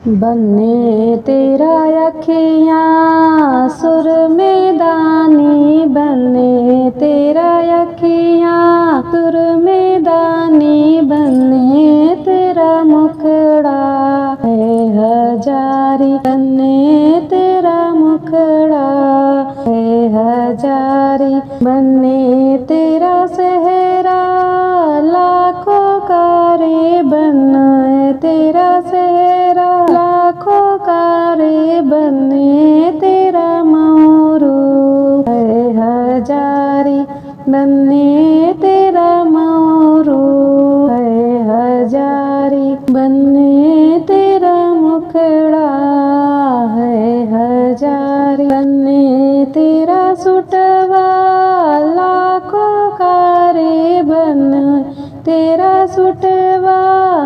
बन्ने तेरा अखियाँ सुर में दानी, बन्ने तेरा अखियाँ सुर में दानी, बन्ने तेरा मुखड़ा है हजारी, बन्ने तेरा मुखड़ा है हजारी, बन्ने तेरा सेहरा लाखों का रे, बन्ने तेरा सेहरा लाखों का रे, बन्ने तेरा मोरू है हजारी, बन्ने तेरा मोरू है हजारी, बन्ने तेरा मुखड़ा है हजारी, बन्ने तेरा सुटवा लाखों का रे, बन्ने तेरा सुटवा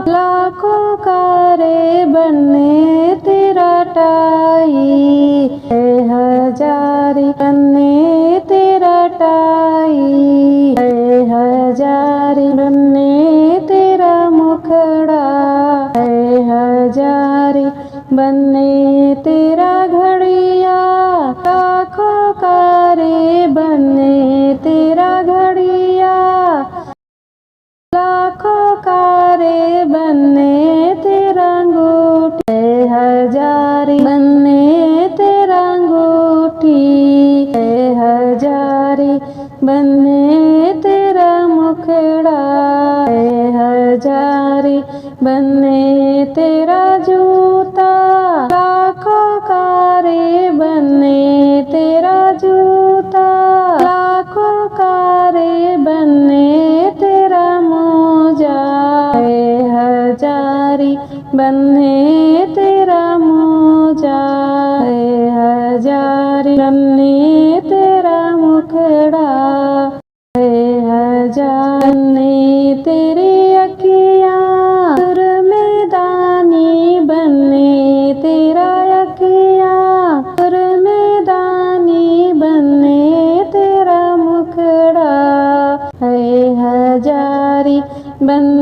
लाखों का रे, बन्ने तेरा टाई है हजारी, बन्ने तेरा टाई है हजारी, बन्ने तेरा मुखड़ा है हजारी, बन्ने तेरा घड़िया लाखों का रे, बन्ने तेरा घड़िया लाखों का रे, बन्ने तेरा अंगूठी है हजारी, बन्ने तेरा अंगूठी है हजारी, बन्ने तेरा मुखड़ा है हजारी, बन्ने तेरा जूता लाखों का रे, बन्ने तेरा जूता लाखों का रे, बन्ने तेरा मोजा है हजारी, बन्ने तेरा मोजा है हजारी, बन्ने तेरा मुखड़ा है हजारी, बन्ने तेरी अखियाँ सुर में दानी, बन्ने तेरा अखियाँ सुर में दानी, बन्ने तेरा मुखड़ा है हजारी, बन्ने